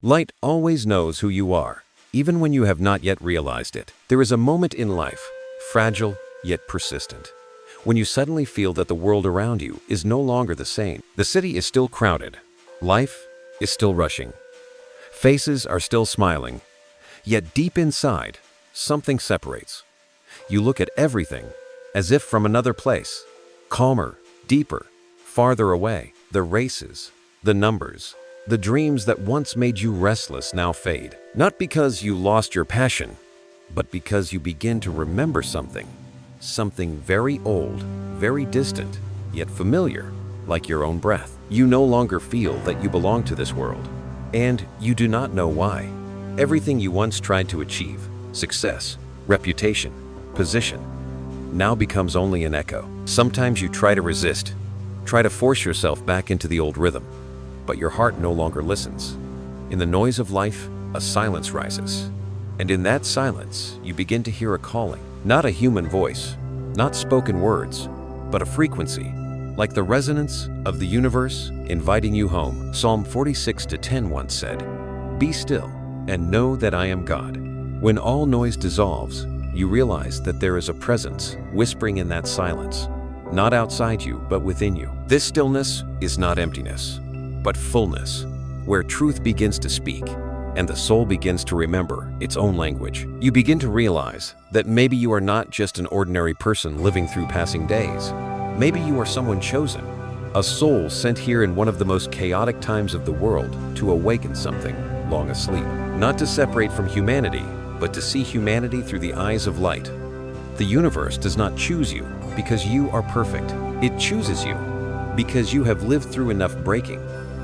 Light always knows who you are, even when you have not yet realized it. There is a moment in life, fragile yet persistent, when you suddenly feel that the world around you is no longer the same. The city is still crowded. Life is still rushing. Faces are still smiling. Yet deep inside, something separates. You look at everything as if from another place, calmer, deeper, farther away. The races, the numbers, the dreams that once made you restless now fade. Not because you lost your passion, but because you begin to remember something very old, very distant, yet familiar, like your own breath. You no longer feel that you belong to this world, and you do not know why. Everything you once tried to achieve, success, reputation, position, now becomes only an echo. Sometimes you try to resist, try to force yourself back into the old rhythm, but your heart no longer listens. In the noise of life, a silence rises. And in that silence, you begin to hear a calling. Not a human voice, not spoken words, but a frequency, like the resonance of the universe inviting you home. Psalm 46:10 once said, "Be still and know that I am God." When all noise dissolves, you realize that there is a presence whispering in that silence, not outside you, but within you. This stillness is not emptiness, but fullness, where truth begins to speak and the soul begins to remember its own language. You begin to realize that maybe you are not just an ordinary person living through passing days. Maybe you are someone chosen, a soul sent here in one of the most chaotic times of the world to awaken something long asleep. Not to separate from humanity, but to see humanity through the eyes of light. The universe does not choose you because you are perfect. It chooses you because you have lived through enough breaking,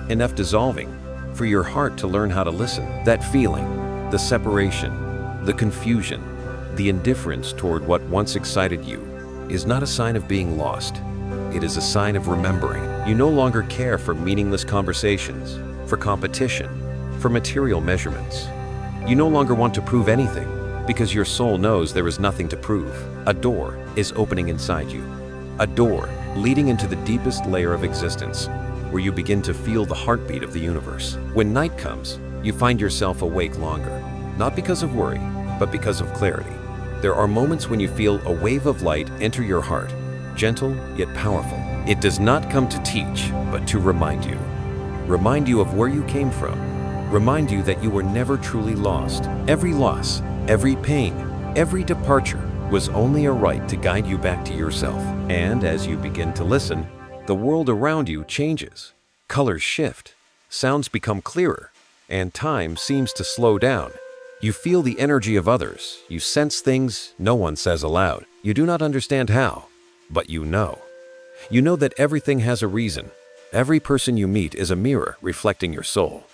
enough dissolving, for your heart to learn how to listen. That feeling, the separation, the confusion, the indifference toward what once excited you, is not a sign of being lost. It is a sign of remembering. You no longer care for meaningless conversations, for competition, for material measurements. You no longer want to prove anything because your soul knows there is nothing to prove. A door is opening inside you, a door leading into the deepest layer of existence, where you begin to feel the heartbeat of the universe. When night comes, you find yourself awake longer, not because of worry, but because of clarity. There are moments when you feel a wave of light enter your heart, gentle yet powerful. It does not come to teach, but to remind you. Remind you of where you came from. Remind you that you were never truly lost. Every loss, every pain, every departure was only a right to guide you back to yourself. And as you begin to listen, the world around you changes. Colors shift, sounds become clearer, and time seems to slow down. You feel the energy of others. You sense things no one says aloud. You do not understand how, but you know. You know that everything has a reason. Every person you meet is a mirror reflecting your soul.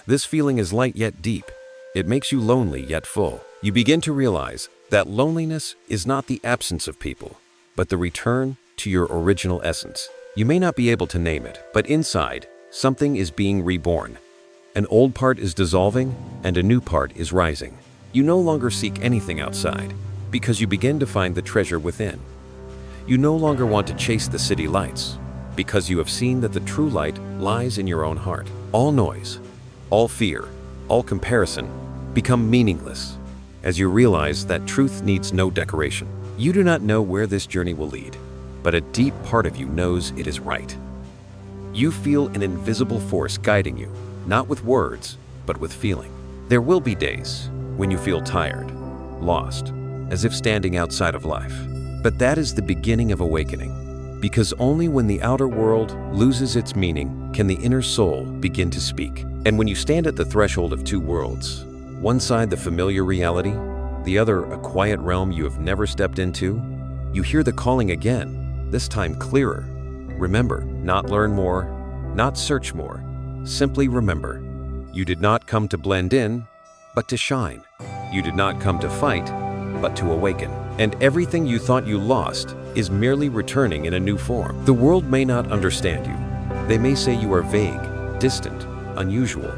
This feeling is light yet deep. It makes you lonely yet full. You begin to realize that loneliness is not the absence of people, but the return to your original essence. You may not be able to name it, but inside, something is being reborn. An old part is dissolving, and a new part is rising. You no longer seek anything outside, because you begin to find the treasure within. You no longer want to chase the city lights, because you have seen that the true light lies in your own heart. All noise, all fear, all comparison become meaningless, as you realize that truth needs no decoration. You do not know where this journey will lead, but a deep part of you knows it is right. You feel an invisible force guiding you, not with words, but with feeling. There will be days when you feel tired, lost, as if standing outside of life. But that is the beginning of awakening, because only when the outer world loses its meaning can the inner soul begin to speak. And when you stand at the threshold of two worlds, one side the familiar reality, the other a quiet realm you have never stepped into, you hear the calling again. This time clearer. Remember, not learn more, not search more. Simply remember, you did not come to blend in, but to shine. You did not come to fight, but to awaken. And everything you thought you lost is merely returning in a new form. The world may not understand you. They may say you are vague, distant, unusual.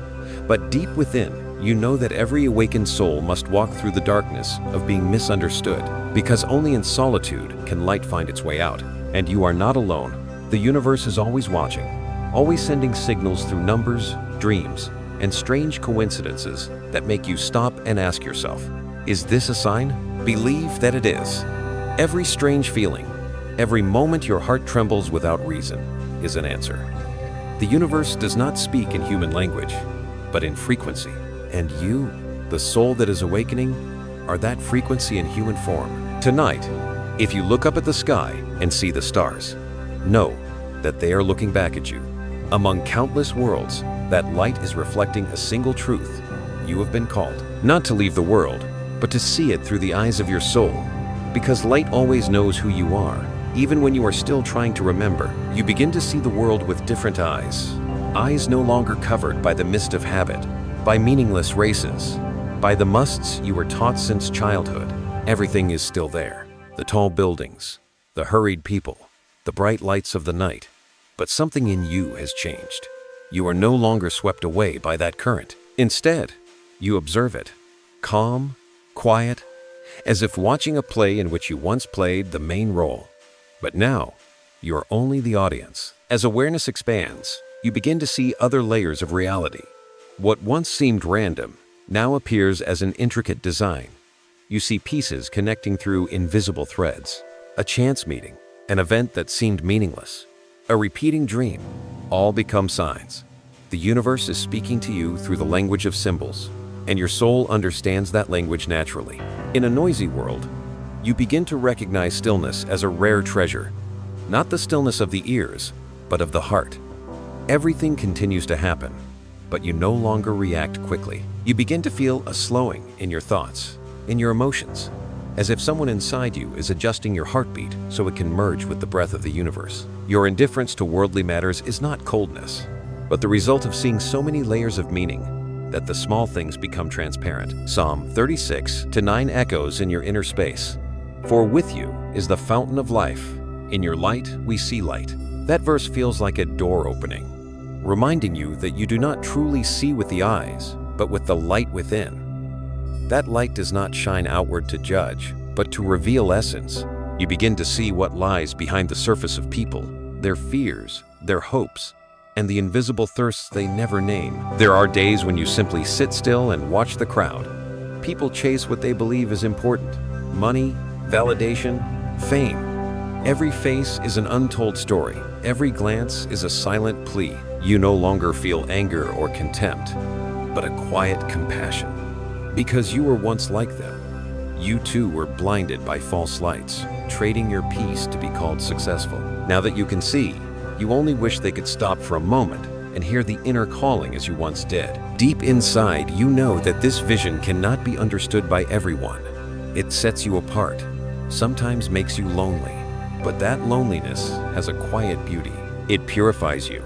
But deep within, you know that every awakened soul must walk through the darkness of being misunderstood, because only in solitude can light find its way out. And you are not alone. The universe is always watching, always sending signals through numbers, dreams, and strange coincidences that make you stop and ask yourself, is this a sign? Believe that it is. Every strange feeling, every moment your heart trembles without reason, is an answer. The universe does not speak in human language, but in frequency. And you, the soul that is awakening, are that frequency in human form. Tonight, if you look up at the sky and see the stars, know that they are looking back at you. Among countless worlds, that light is reflecting a single truth. You have been called, not to leave the world, but to see it through the eyes of your soul. Because light always knows who you are. Even when you are still trying to remember, you begin to see the world with different eyes. Eyes no longer covered by the mist of habit, by meaningless races, by the musts you were taught since childhood. Everything is still there. The tall buildings, the hurried people, the bright lights of the night. But something in you has changed. You are no longer swept away by that current. Instead, you observe it, calm, quiet, as if watching a play in which you once played the main role. But now, you are only the audience. As awareness expands, you begin to see other layers of reality. What once seemed random now appears as an intricate design. You see pieces connecting through invisible threads, a chance meeting, an event that seemed meaningless, a repeating dream. All become signs. The universe is speaking to you through the language of symbols, and your soul understands that language naturally. In a noisy world, you begin to recognize stillness as a rare treasure, not the stillness of the ears, but of the heart. Everything continues to happen, but you no longer react quickly. You begin to feel a slowing in your thoughts, in your emotions, as if someone inside you is adjusting your heartbeat so it can merge with the breath of the universe. Your indifference to worldly matters is not coldness, but the result of seeing so many layers of meaning that the small things become transparent. Psalm 36:9 echoes in your inner space. For with you is the fountain of life. In your light, we see light. That verse feels like a door opening, reminding you that you do not truly see with the eyes, but with the light within. That light does not shine outward to judge, but to reveal essence. You begin to see what lies behind the surface of people, their fears, their hopes, and the invisible thirsts they never name. There are days when you simply sit still and watch the crowd. People chase what they believe is important: money, validation, fame. Every face is an untold story. Every glance is a silent plea. You no longer feel anger or contempt, but a quiet compassion. Because you were once like them. You too were blinded by false lights, trading your peace to be called successful. Now that you can see, you only wish they could stop for a moment and hear the inner calling as you once did. Deep inside, you know that this vision cannot be understood by everyone. It sets you apart, sometimes makes you lonely. But that loneliness has a quiet beauty. It purifies you,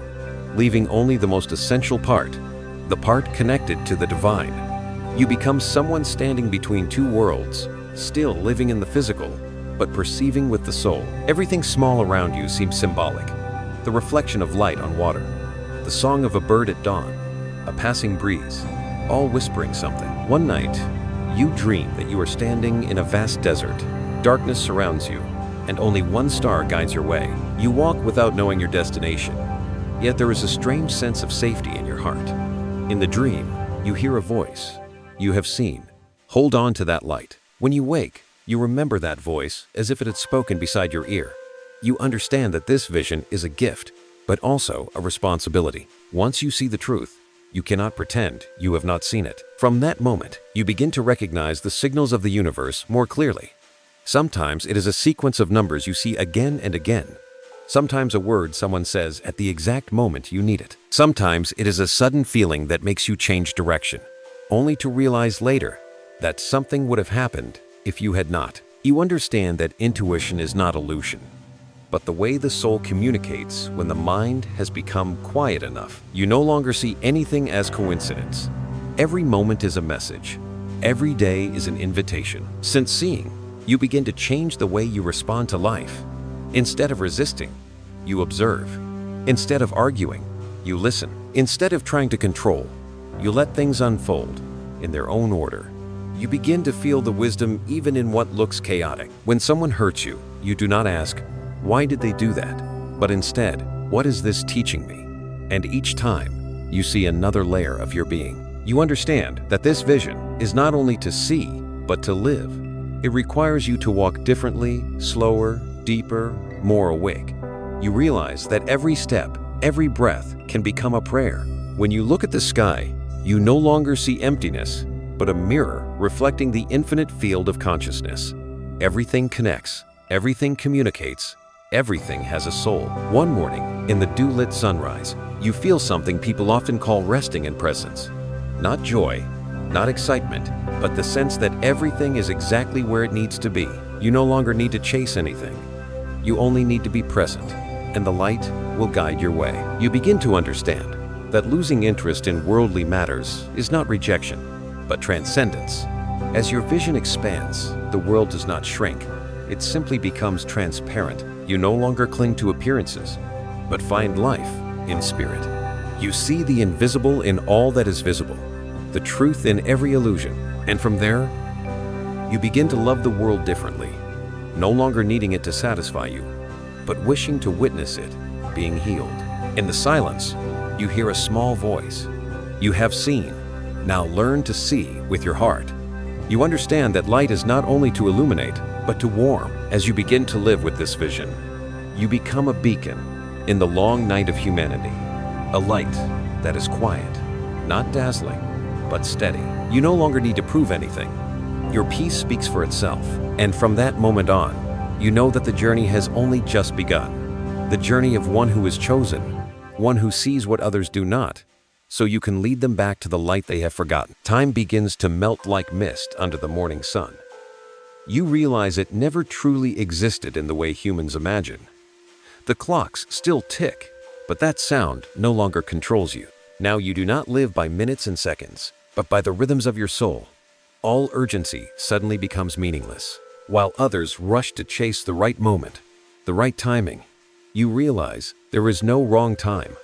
leaving only the most essential part, the part connected to the divine. You become someone standing between two worlds, still living in the physical, but perceiving with the soul. Everything small around you seems symbolic. The reflection of light on water, the song of a bird at dawn, a passing breeze, all whispering something. One night, you dream that you are standing in a vast desert. Darkness surrounds you, and only one star guides your way. You walk without knowing your destination, yet there is a strange sense of safety in your heart. In the dream, you hear a voice you have seen. Hold on to that light. When you wake, you remember that voice as if it had spoken beside your ear. You understand that this vision is a gift, but also a responsibility. Once you see the truth, you cannot pretend you have not seen it. From that moment, you begin to recognize the signals of the universe more clearly. Sometimes it is a sequence of numbers you see again and again. Sometimes a word someone says at the exact moment you need it. Sometimes it is a sudden feeling that makes you change direction, only to realize later that something would have happened if you had not. You understand that intuition is not illusion, but the way the soul communicates when the mind has become quiet enough. You no longer see anything as coincidence. Every moment is a message. Every day is an invitation. Since seeing, you begin to change the way you respond to life. Instead of resisting, you observe. Instead of arguing, you listen. Instead of trying to control, you let things unfold in their own order. You begin to feel the wisdom even in what looks chaotic. When someone hurts you, you do not ask, "Why did they do that?" but instead, "What is this teaching me?" And each time, you see another layer of your being. You understand that this vision is not only to see, but to live. It requires you to walk differently, slower, deeper, more awake. You realize that every step, every breath can become a prayer. When you look at the sky, you no longer see emptiness, but a mirror reflecting the infinite field of consciousness. Everything connects, everything communicates, everything has a soul. One morning, in the dew-lit sunrise, you feel something people often call resting in presence. Not joy, not excitement, but the sense that everything is exactly where it needs to be. You no longer need to chase anything. You only need to be present, and the light will guide your way. You begin to understand that losing interest in worldly matters is not rejection, but transcendence. As your vision expands, the world does not shrink. It simply becomes transparent. You no longer cling to appearances, but find life in spirit. You see the invisible in all that is visible, the truth in every illusion, and from there, you begin to love the world differently, no longer needing it to satisfy you, but wishing to witness it being healed. In the silence, you hear a small voice. You have seen. Now learn to see with your heart. You understand that light is not only to illuminate, but to warm. As you begin to live with this vision, you become a beacon in the long night of humanity, a light that is quiet, not dazzling, but steady. You no longer need to prove anything. Your peace speaks for itself, and from that moment on, you know that the journey has only just begun. The journey of one who is chosen, one who sees what others do not, so you can lead them back to the light they have forgotten. Time begins to melt like mist under the morning sun. You realize it never truly existed in the way humans imagine. The clocks still tick, but that sound no longer controls you. Now you do not live by minutes and seconds, but by the rhythms of your soul. All urgency suddenly becomes meaningless. While others rush to chase the right moment, the right timing, you realize there is no wrong time.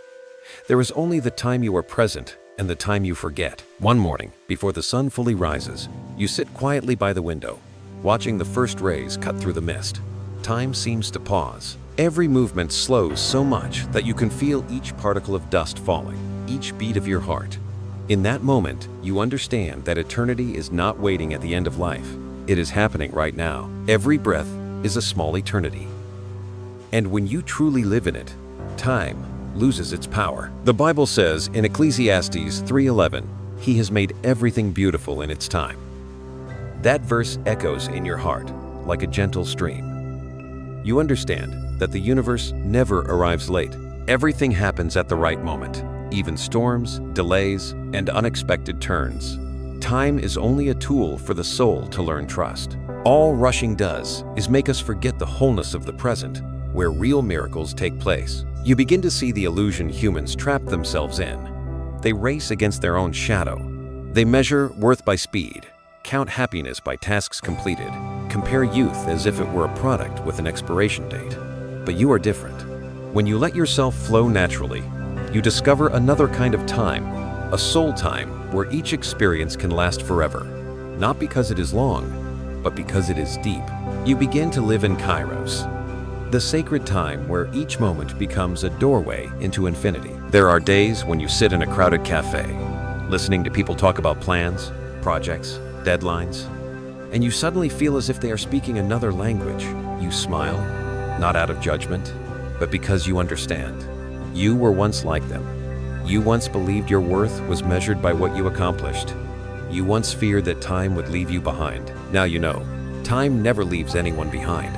There is only the time you are present and the time you forget. One morning, before the sun fully rises, you sit quietly by the window, watching the first rays cut through the mist. Time seems to pause. Every movement slows so much that you can feel each particle of dust falling, each beat of your heart. In that moment, you understand that eternity is not waiting at the end of life. It is happening right now. Every breath is a small eternity. And when you truly live in it, time loses its power. The Bible says in Ecclesiastes 3:11, "He has made everything beautiful in its time." That verse echoes in your heart like a gentle stream. You understand that the universe never arrives late. Everything happens at the right moment, even storms, delays, and unexpected turns. Time is only a tool for the soul to learn trust. All rushing does is make us forget the wholeness of the present, where real miracles take place. You begin to see the illusion humans trap themselves in. They race against their own shadow. They measure worth by speed, count happiness by tasks completed, compare youth as if it were a product with an expiration date. But you are different. When you let yourself flow naturally, you discover another kind of time, a soul time where each experience can last forever. Not because it is long, but because it is deep. You begin to live in Kairos, the sacred time where each moment becomes a doorway into infinity. There are days when you sit in a crowded cafe, listening to people talk about plans, projects, deadlines, and you suddenly feel as if they are speaking another language. You smile, not out of judgment, but because you understand. You were once like them. You once believed your worth was measured by what you accomplished. You once feared that time would leave you behind. Now you know, time never leaves anyone behind.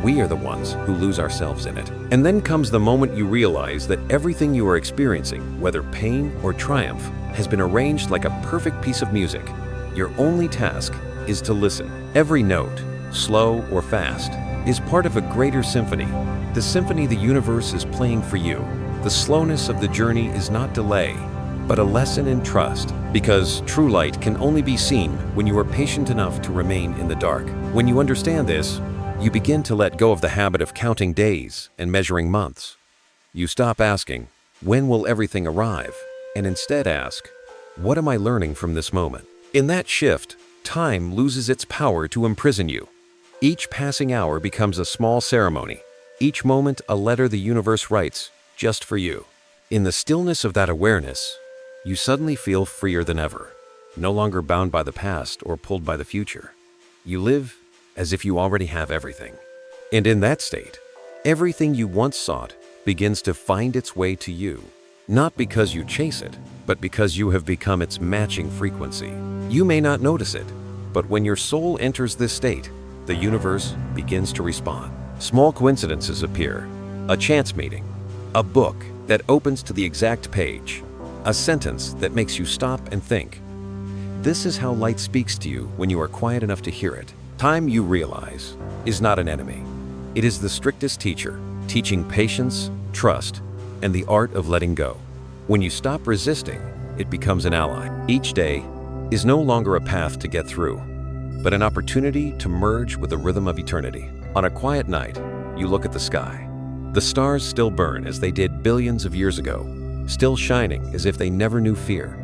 We are the ones who lose ourselves in it. And then comes the moment you realize that everything you are experiencing, whether pain or triumph, has been arranged like a perfect piece of music. Your only task is to listen. Every note, slow or fast, is part of a greater symphony. The symphony the universe is playing for you. The slowness of the journey is not delay, but a lesson in trust, because true light can only be seen when you are patient enough to remain in the dark. When you understand this, you begin to let go of the habit of counting days and measuring months. You stop asking, "When will everything arrive?" and instead ask, "What am I learning from this moment?" In that shift, time loses its power to imprison you. Each passing hour becomes a small ceremony, each moment a letter the universe writes just for you. In the stillness of that awareness, you suddenly feel freer than ever, no longer bound by the past or pulled by the future. You live as if you already have everything. And in that state, everything you once sought begins to find its way to you, not because you chase it, but because you have become its matching frequency. You may not notice it, but when your soul enters this state, the universe begins to respond. Small coincidences appear, a chance meeting, a book that opens to the exact page, a sentence that makes you stop and think. This is how light speaks to you when you are quiet enough to hear it. Time, you realize, is not an enemy. It is the strictest teacher, teaching patience, trust, and the art of letting go. When you stop resisting, it becomes an ally. Each day is no longer a path to get through, but an opportunity to merge with the rhythm of eternity. On a quiet night, you look at the sky. The stars still burn as they did billions of years ago, still shining as if they never knew fear.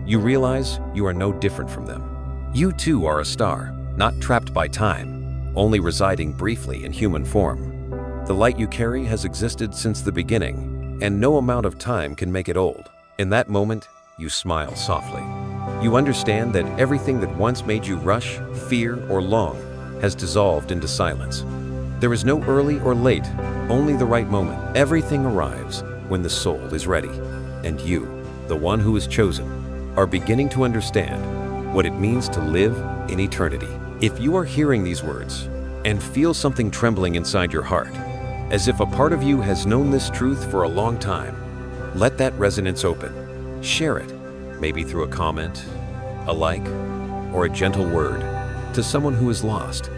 You realize you are no different from them. You too are a star, not trapped by time, only residing briefly in human form. The light you carry has existed since the beginning, and no amount of time can make it old. In that moment, you smile softly. You understand that everything that once made you rush, fear, or long has dissolved into silence. There is no early or late, only the right moment. Everything arrives when the soul is ready, and you, the one who is chosen, are beginning to understand what it means to live in eternity. If you are hearing these words and feel something trembling inside your heart, as if a part of you has known this truth for a long time, let that resonance open. Share it, maybe through a comment, a like, or a gentle word to someone who is lost.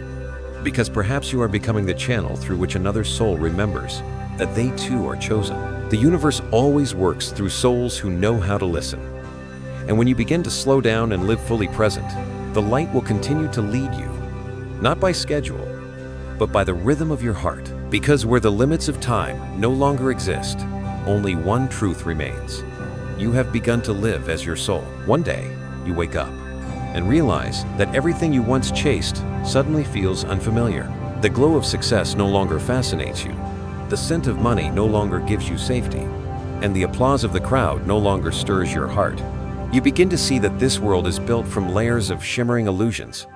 Because perhaps you are becoming the channel through which another soul remembers that they too are chosen. The universe always works through souls who know how to listen. And when you begin to slow down and live fully present, the light will continue to lead you, not by schedule, but by the rhythm of your heart. Because where the limits of time no longer exist, only one truth remains. You have begun to live as your soul. One day, you wake up and realize that everything you once chased suddenly feels unfamiliar. The glow of success no longer fascinates you. The scent of money no longer gives you safety. And the applause of the crowd no longer stirs your heart. You begin to see that this world is built from layers of shimmering illusions.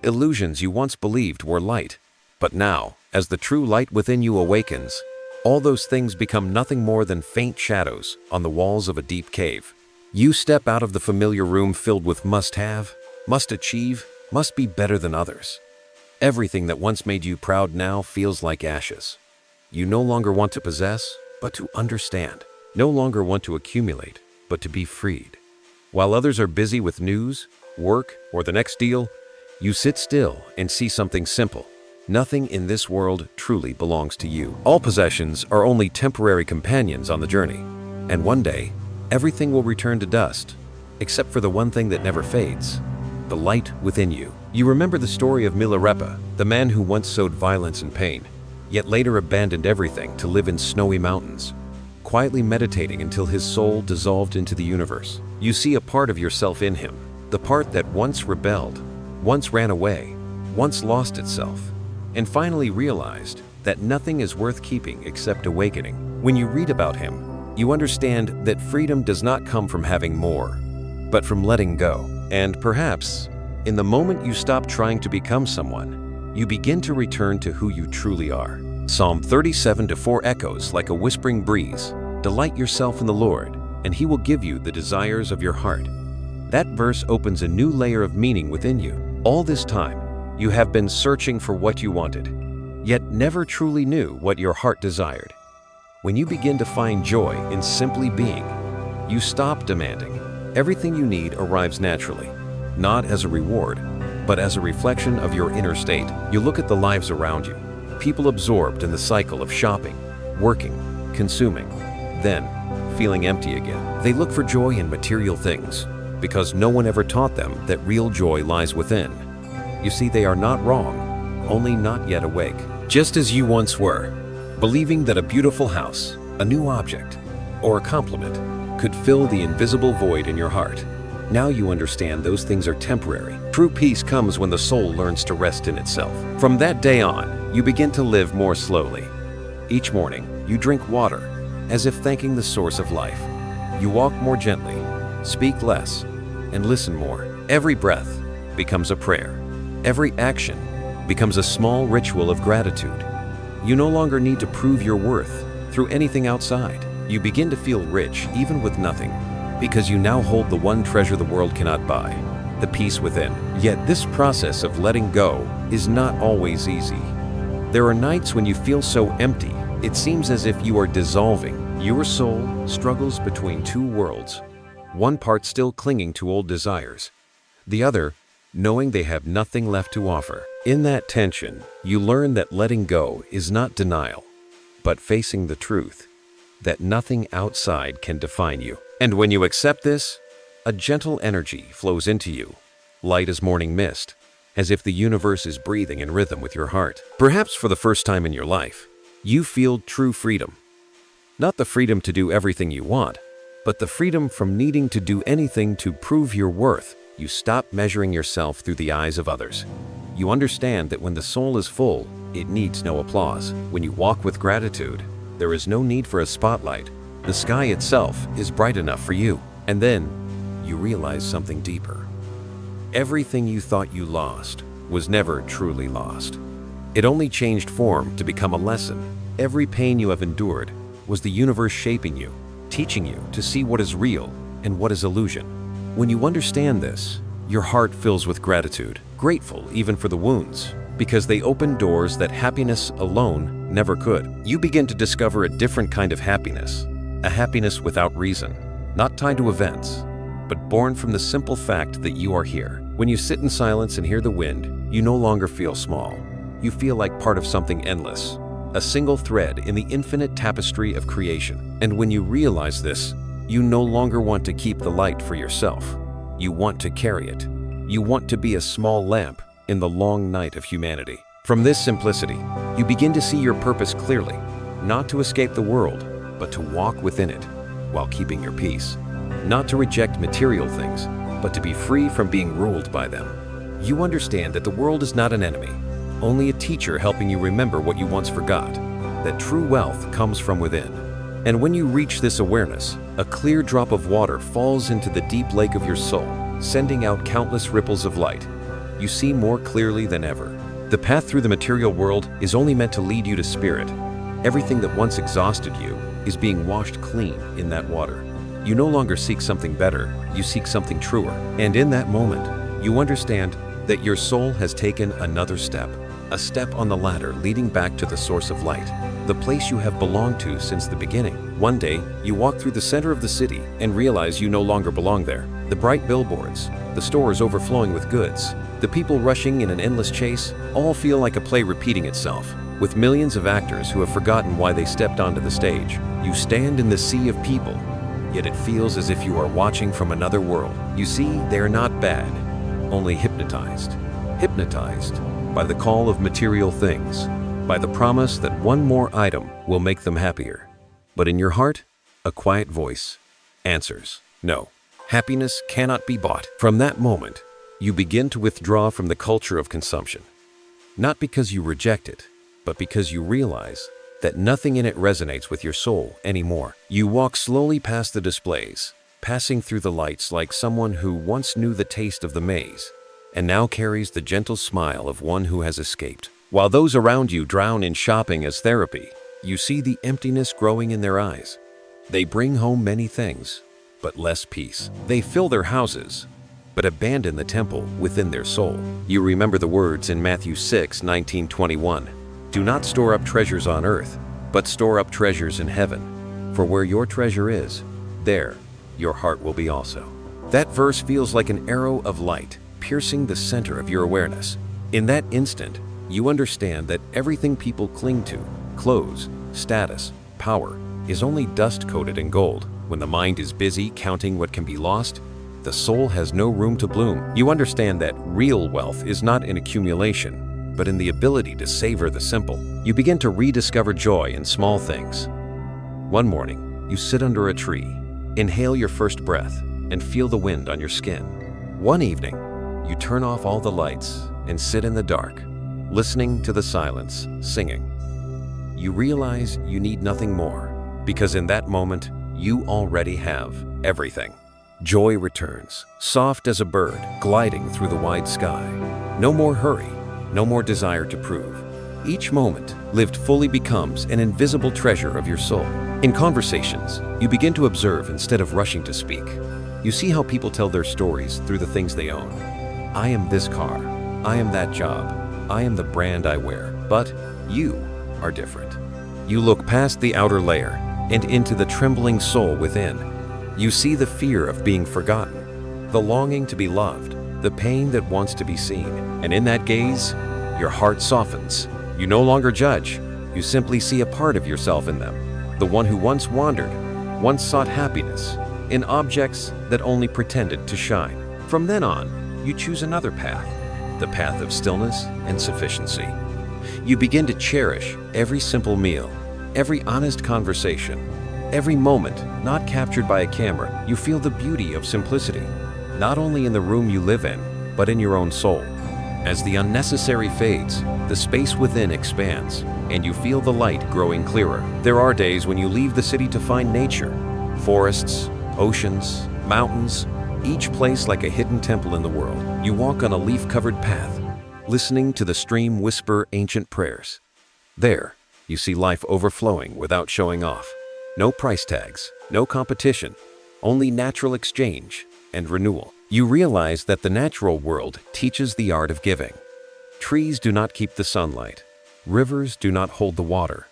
Illusions you once believed were light. But now, as the true light within you awakens, all those things become nothing more than faint shadows on the walls of a deep cave. You step out of the familiar room filled with must-have, must achieve, must be better than others. Everything that once made you proud now feels like ashes. You no longer want to possess, but to understand. No longer want to accumulate, but to be freed. While others are busy with news, work, or the next deal, you sit still and see something simple. Nothing in this world truly belongs to you. All possessions are only temporary companions on the journey, and one day, everything will return to dust, except for the one thing that never fades, the light within you. You remember the story of Milarepa, the man who once sowed violence and pain, yet later abandoned everything to live in snowy mountains, quietly meditating until his soul dissolved into the universe. You see a part of yourself in him, the part that once rebelled, once ran away, once lost itself, and finally realized that nothing is worth keeping except awakening. When you read about him, you understand that freedom does not come from having more, but from letting go. And perhaps, in the moment you stop trying to become someone, you begin to return to who you truly are. Psalm 37:4 echoes like a whispering breeze. Delight yourself in the Lord, and He will give you the desires of your heart. That verse opens a new layer of meaning within you. All this time, you have been searching for what you wanted, yet never truly knew what your heart desired. When you begin to find joy in simply being, you stop demanding. Everything you need arrives naturally, not as a reward, but as a reflection of your inner state. You look at the lives around you, people absorbed in the cycle of shopping, working, consuming, then feeling empty again. They look for joy in material things, because no one ever taught them that real joy lies within. You see, they are not wrong, only not yet awake. Just as you once were, believing that a beautiful house, a new object, or a compliment could fill the invisible void in your heart. Now you understand those things are temporary. True peace comes when the soul learns to rest in itself. From that day on, you begin to live more slowly. Each morning, you drink water, as if thanking the source of life. You walk more gently, speak less, and listen more. Every breath becomes a prayer. Every action becomes a small ritual of gratitude. You no longer need to prove your worth through anything outside. You begin to feel rich even with nothing, because you now hold the one treasure the world cannot buy, the peace within. Yet this process of letting go is not always easy. There are nights when you feel so empty, it seems as if you are dissolving. Your soul struggles between two worlds, one part still clinging to old desires, the other knowing they have nothing left to offer. In that tension, you learn that letting go is not denial, but facing the truth that nothing outside can define you. And when you accept this, a gentle energy flows into you, light as morning mist, as if the universe is breathing in rhythm with your heart. Perhaps for the first time in your life, you feel true freedom. Not the freedom to do everything you want, but the freedom from needing to do anything to prove your worth. You stop measuring yourself through the eyes of others. You understand that when the soul is full, it needs no applause. When you walk with gratitude, there is no need for a spotlight. The sky itself is bright enough for you. And then, you realize something deeper. Everything you thought you lost was never truly lost. It only changed form to become a lesson. Every pain you have endured was the universe shaping you, teaching you to see what is real and what is illusion. When you understand this, your heart fills with gratitude, grateful even for the wounds, because they open doors that happiness alone never could. You begin to discover a different kind of happiness, a happiness without reason, not tied to events, but born from the simple fact that you are here. When you sit in silence and hear the wind, you no longer feel small. You feel like part of something endless, a single thread in the infinite tapestry of creation. And when you realize this, you no longer want to keep the light for yourself. You want to carry it. You want to be a small lamp in the long night of humanity. From this simplicity, you begin to see your purpose clearly, not to escape the world, but to walk within it while keeping your peace. Not to reject material things, but to be free from being ruled by them. You understand that the world is not an enemy, only a teacher helping you remember what you once forgot, that true wealth comes from within. And when you reach this awareness, a clear drop of water falls into the deep lake of your soul, sending out countless ripples of light. You see more clearly than ever. The path through the material world is only meant to lead you to spirit. Everything that once exhausted you is being washed clean in that water. You no longer seek something better, you seek something truer. And in that moment, you understand that your soul has taken another step, a step on the ladder leading back to the source of light, the place you have belonged to since the beginning. One day, you walk through the center of the city and realize you no longer belong there. The bright billboards, the stores overflowing with goods, the people rushing in an endless chase, all feel like a play repeating itself, with millions of actors who have forgotten why they stepped onto the stage. You stand in the sea of people, yet it feels as if you are watching from another world. You see, they are not bad, only hypnotized. Hypnotized by the call of material things, by the promise that one more item will make them happier. But in your heart, a quiet voice answers, no, happiness cannot be bought. From that moment, you begin to withdraw from the culture of consumption. Not because you reject it, but because you realize that nothing in it resonates with your soul anymore. You walk slowly past the displays, passing through the lights like someone who once knew the taste of the maze, and now carries the gentle smile of one who has escaped. While those around you drown in shopping as therapy, you see the emptiness growing in their eyes. They bring home many things, but less peace. They fill their houses, but abandon the temple within their soul. You remember the words in Matthew 6:19-21. Do not store up treasures on earth, but store up treasures in heaven. For where your treasure is, there your heart will be also. That verse feels like an arrow of light, piercing the center of your awareness. In that instant, you understand that everything people cling to, clothes, status, power, is only dust-coated in gold. When the mind is busy counting what can be lost, the soul has no room to bloom. You understand that real wealth is not in accumulation, but in the ability to savor the simple. You begin to rediscover joy in small things. One morning, you sit under a tree, inhale your first breath, and feel the wind on your skin. One evening, you turn off all the lights and sit in the dark, listening to the silence, singing. You realize you need nothing more, because in that moment, you already have everything. Joy returns, soft as a bird gliding through the wide sky. No more hurry, no more desire to prove. Each moment lived fully becomes an invisible treasure of your soul. In conversations, you begin to observe instead of rushing to speak. You see how people tell their stories through the things they own. I am this car. I am that job. I am the brand I wear. But you are different. You look past the outer layer and into the trembling soul within. You see the fear of being forgotten, the longing to be loved, the pain that wants to be seen. And in that gaze, your heart softens. You no longer judge. You simply see a part of yourself in them. The one who once wandered, once sought happiness in objects that only pretended to shine. From then on, you choose another path, the path of stillness and sufficiency. You begin to cherish every simple meal, every honest conversation, every moment not captured by a camera. You feel the beauty of simplicity, not only in the room you live in, but in your own soul. As the unnecessary fades, the space within expands, and you feel the light growing clearer. There are days when you leave the city to find nature, forests, oceans, mountains, each place like a hidden temple in the world. You walk on a leaf-covered path, listening to the stream whisper ancient prayers. There, you see life overflowing without showing off. No price tags, no competition, only natural exchange and renewal. You realize that the natural world teaches the art of giving. Trees do not keep the sunlight. Rivers do not hold the water.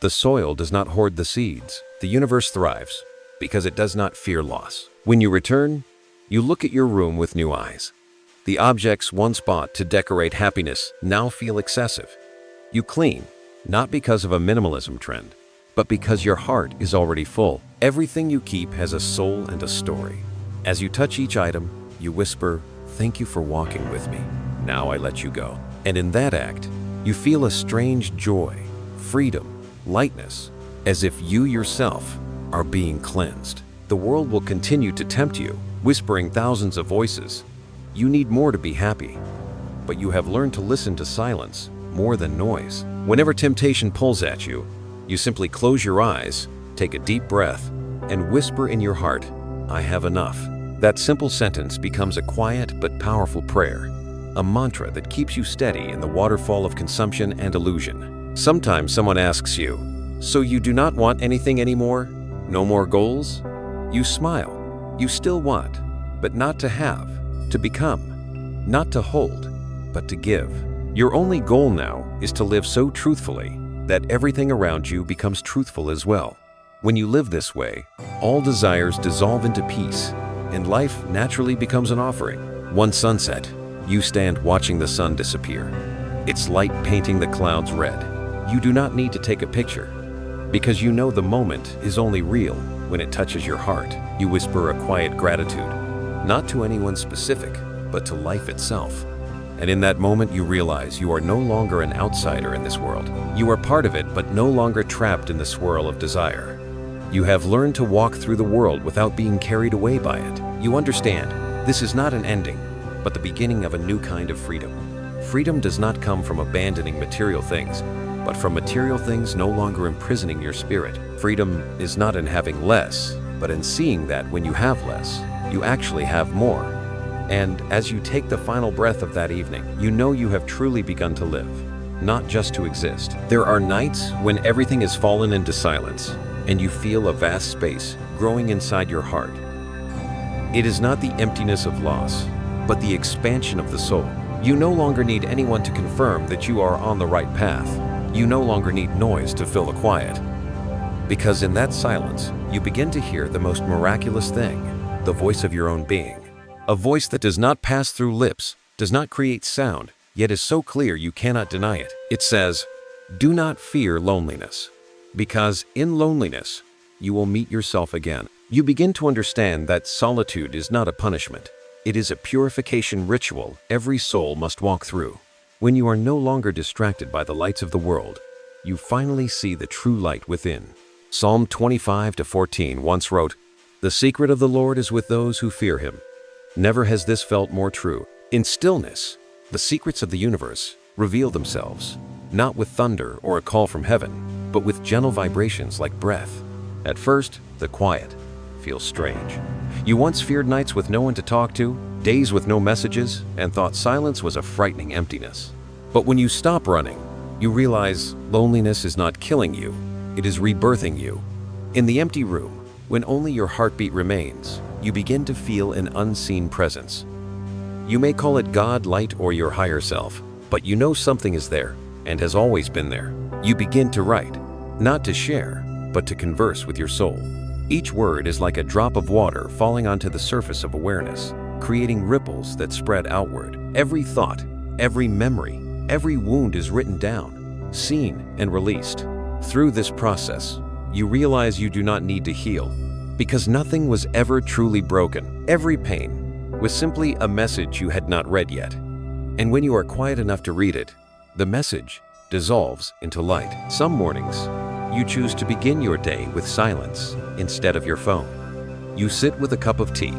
The soil does not hoard the seeds. The universe thrives because it does not fear loss. When you return, you look at your room with new eyes. The objects once bought to decorate happiness now feel excessive. You clean, not because of a minimalism trend, but because your heart is already full. Everything you keep has a soul and a story. As you touch each item, you whisper, "Thank you for walking with me. Now I let you go." And in that act, you feel a strange joy, freedom, lightness, as if you yourself are being cleansed. The world will continue to tempt you, whispering thousands of voices. You need more to be happy, but you have learned to listen to silence more than noise. Whenever temptation pulls at you, you simply close your eyes, take a deep breath, and whisper in your heart, "I have enough." That simple sentence becomes a quiet but powerful prayer, a mantra that keeps you steady in the waterfall of consumption and illusion. Sometimes someone asks you, "So you do not want anything anymore? No more goals?" You smile. You still want, but not to have, to become, not to hold, but to give. Your only goal now is to live so truthfully that everything around you becomes truthful as well. When you live this way, all desires dissolve into peace, and life naturally becomes an offering. One sunset, you stand watching the sun disappear, its light painting the clouds red. You do not need to take a picture, because you know the moment is only real when it touches your heart. You whisper a quiet gratitude, not to anyone specific, but to life itself. And in that moment you realize you are no longer an outsider in this world. You are part of it, but no longer trapped in the swirl of desire. You have learned to walk through the world without being carried away by it. You understand, this is not an ending, but the beginning of a new kind of freedom. Freedom does not come from abandoning material things, but from material things no longer imprisoning your spirit. Freedom is not in having less, but in seeing that when you have less, you actually have more. And as you take the final breath of that evening, you know you have truly begun to live, not just to exist. There are nights when everything has fallen into silence, and you feel a vast space growing inside your heart. It is not the emptiness of loss, but the expansion of the soul. You no longer need anyone to confirm that you are on the right path. You no longer need noise to fill the quiet. Because in that silence, you begin to hear the most miraculous thing, the voice of your own being. A voice that does not pass through lips, does not create sound, yet is so clear you cannot deny it. It says, "Do not fear loneliness, because in loneliness, you will meet yourself again." You begin to understand that solitude is not a punishment. It is a purification ritual every soul must walk through. When you are no longer distracted by the lights of the world, you finally see the true light within. Psalm 25:14 once wrote, "The secret of the Lord is with those who fear him." Never has this felt more true. In stillness, the secrets of the universe reveal themselves, not with thunder or a call from heaven, but with gentle vibrations like breath. At first, the quiet feels strange. You once feared nights with no one to talk to, days with no messages, and thought silence was a frightening emptiness. But when you stop running, you realize loneliness is not killing you, it is rebirthing you. In the empty room, when only your heartbeat remains, you begin to feel an unseen presence. You may call it God, light, or your higher self, but you know something is there and has always been there. You begin to write, not to share, but to converse with your soul. Each word is like a drop of water falling onto the surface of awareness, creating ripples that spread outward. Every thought, every memory, every wound is written down, seen, and released. Through this process, you realize you do not need to heal, because nothing was ever truly broken. Every pain was simply a message you had not read yet. And when you are quiet enough to read it, the message dissolves into light. Some mornings, you choose to begin your day with silence instead of your phone. You sit with a cup of tea,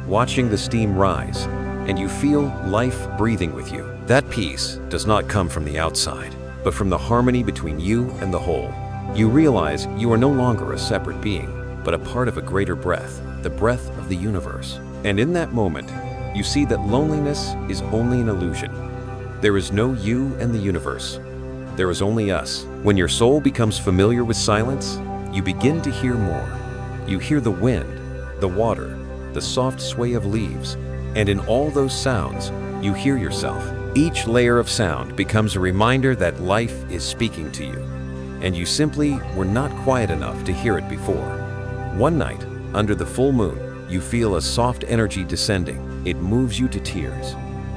watching the steam rise, and you feel life breathing with you. That peace does not come from the outside, but from the harmony between you and the whole. You realize you are no longer a separate being, but a part of a greater breath, the breath of the universe. And in that moment, you see that loneliness is only an illusion. There is no you and the universe. There is only us. When your soul becomes familiar with silence, you begin to hear more. You hear the wind, the water, the soft sway of leaves, and in all those sounds, you hear yourself. Each layer of sound becomes a reminder that life is speaking to you, and you simply were not quiet enough to hear it before. One night, under the full moon, you feel a soft energy descending. It moves you to tears.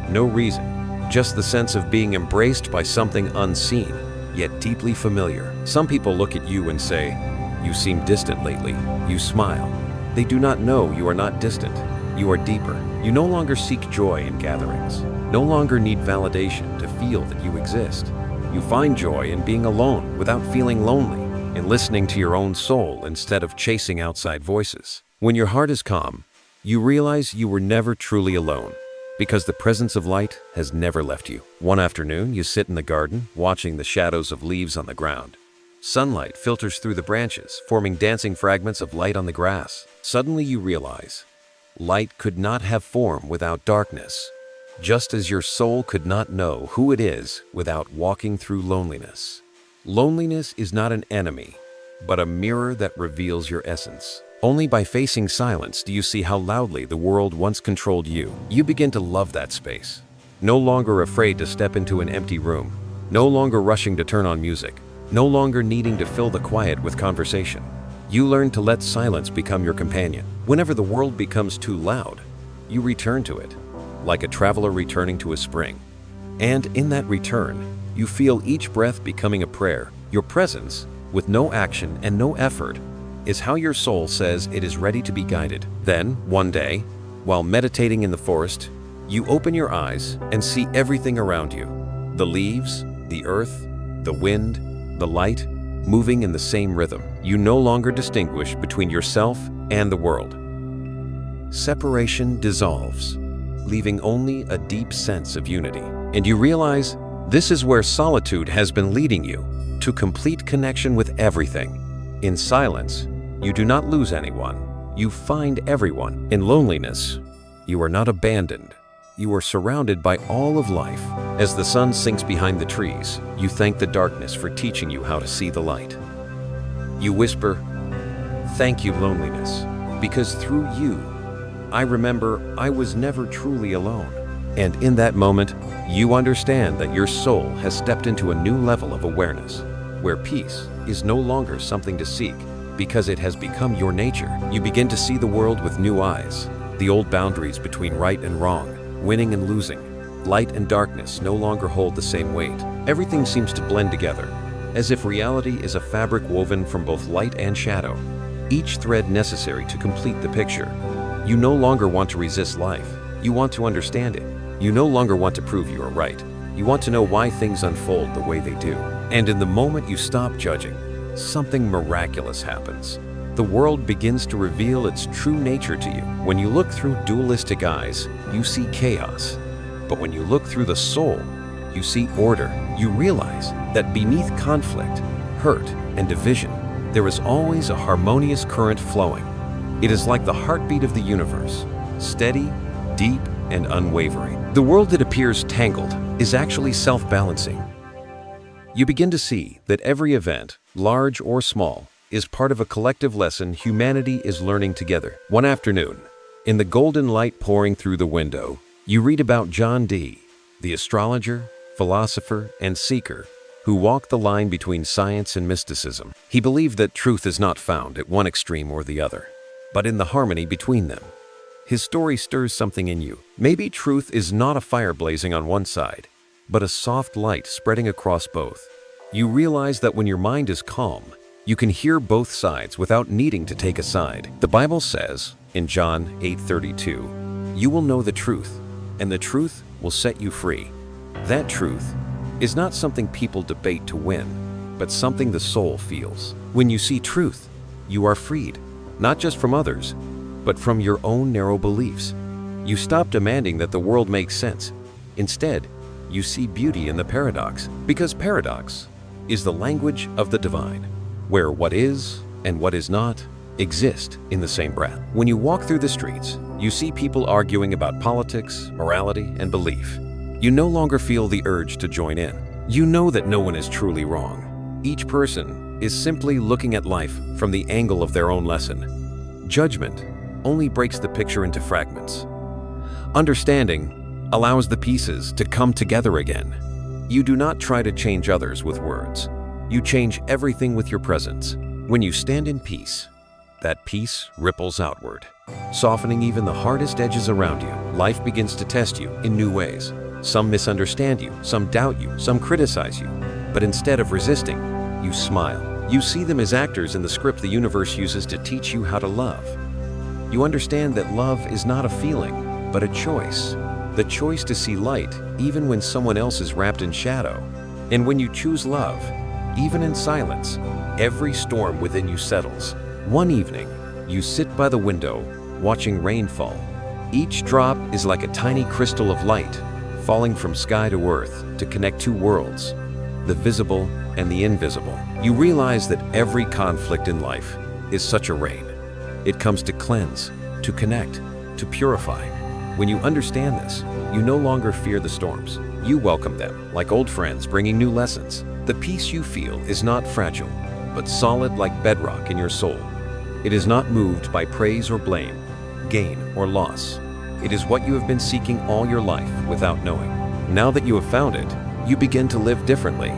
No reason, just the sense of being embraced by something unseen, yet deeply familiar. Some people look at you and say, "You seem distant lately." You smile. They do not know you are not distant. You are deeper. You no longer seek joy in gatherings, no longer need validation to feel that you exist. You find joy in being alone without feeling lonely, in listening to your own soul instead of chasing outside voices. When your heart is calm, you realize you were never truly alone, because the presence of light has never left you. One afternoon, you sit in the garden, watching the shadows of leaves on the ground. Sunlight filters through the branches, forming dancing fragments of light on the grass. Suddenly you realize, light could not have form without darkness, just as your soul could not know who it is without walking through loneliness. Loneliness is not an enemy, but a mirror that reveals your essence. Only by facing silence do you see how loudly the world once controlled you. You begin to love that space. No longer afraid to step into an empty room. No longer rushing to turn on music. No longer needing to fill the quiet with conversation. You learn to let silence become your companion. Whenever the world becomes too loud, you return to it, like a traveler returning to a spring. And in that return, you feel each breath becoming a prayer. Your presence, with no action and no effort, is how your soul says it is ready to be guided. Then, one day, while meditating in the forest, you open your eyes and see everything around you. The leaves, the earth, the wind, the light, moving in the same rhythm. You no longer distinguish between yourself and the world. Separation dissolves, leaving only a deep sense of unity. And you realize this is where solitude has been leading you, to complete connection with everything. In silence, you do not lose anyone. You find everyone. In loneliness, you are not abandoned. You are surrounded by all of life. As the sun sinks behind the trees, you thank the darkness for teaching you how to see the light. You whisper, "Thank you, loneliness, because through you, I remember I was never truly alone." And in that moment, you understand that your soul has stepped into a new level of awareness, where peace is no longer something to seek, because it has become your nature. You begin to see the world with new eyes. The old boundaries between right and wrong, winning and losing, light and darkness no longer hold the same weight. Everything seems to blend together, as if reality is a fabric woven from both light and shadow, each thread necessary to complete the picture. You no longer want to resist life. You want to understand it. You no longer want to prove you are right. You want to know why things unfold the way they do. And in the moment you stop judging, something miraculous happens. The world begins to reveal its true nature to you. When you look through dualistic eyes, you see chaos. But when you look through the soul, you see order. You realize that beneath conflict, hurt, and division, there is always a harmonious current flowing. It is like the heartbeat of the universe, steady, deep, and unwavering. The world that appears tangled is actually self-balancing. You begin to see that every event, large or small, is part of a collective lesson humanity is learning together. One afternoon, in the golden light pouring through the window, you read about John Dee, the astrologer, philosopher, and seeker who walked the line between science and mysticism. He believed that truth is not found at one extreme or the other, but in the harmony between them. His story stirs something in you. Maybe truth is not a fire blazing on one side, but a soft light spreading across both. You realize that when your mind is calm, you can hear both sides without needing to take a side. The Bible says, in John 8:32, "You will know the truth, and the truth will set you free." That truth is not something people debate to win, but something the soul feels. When you see truth, you are freed, not just from others, but from your own narrow beliefs. You stop demanding that the world makes sense. Instead, you see beauty in the paradox, because paradox is the language of the divine, where what is and what is not exist in the same breath. When you walk through the streets, you see people arguing about politics, morality, and belief. You no longer feel the urge to join in. You know that no one is truly wrong. Each person is simply looking at life from the angle of their own lesson. Judgment only breaks the picture into fragments. Understanding allows the pieces to come together again. You do not try to change others with words. You change everything with your presence. When you stand in peace, that peace ripples outward, softening even the hardest edges around you. Life begins to test you in new ways. Some misunderstand you, some doubt you, some criticize you. But instead of resisting, you smile. You see them as actors in the script the universe uses to teach you how to love. You understand that love is not a feeling, but a choice. The choice to see light even when someone else is wrapped in shadow. And when you choose love, even in silence, every storm within you settles. One evening, you sit by the window, watching rain fall. Each drop is like a tiny crystal of light, falling from sky to earth to connect two worlds, the visible and the invisible. You realize that every conflict in life is such a rain. It comes to cleanse, to connect, to purify. When you understand this, you no longer fear the storms. You welcome them like old friends bringing new lessons. The peace you feel is not fragile, but solid like bedrock in your soul. It is not moved by praise or blame, gain or loss. It is what you have been seeking all your life without knowing. Now that you have found it, you begin to live differently.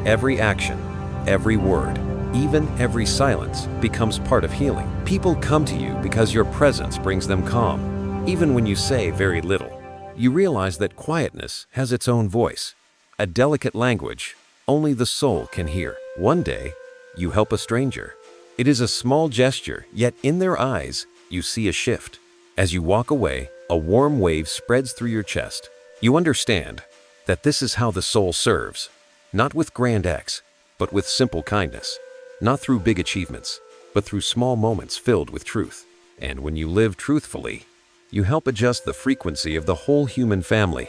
Every action, every word, even every silence becomes part of healing. People come to you because your presence brings them calm. Even when you say very little, you realize that quietness has its own voice, a delicate language only the soul can hear. One day, you help a stranger. It is a small gesture, yet in their eyes, you see a shift. As you walk away, a warm wave spreads through your chest. You understand that this is how the soul serves, not with grand acts, but with simple kindness, not through big achievements, but through small moments filled with truth. And when you live truthfully, you help adjust the frequency of the whole human family.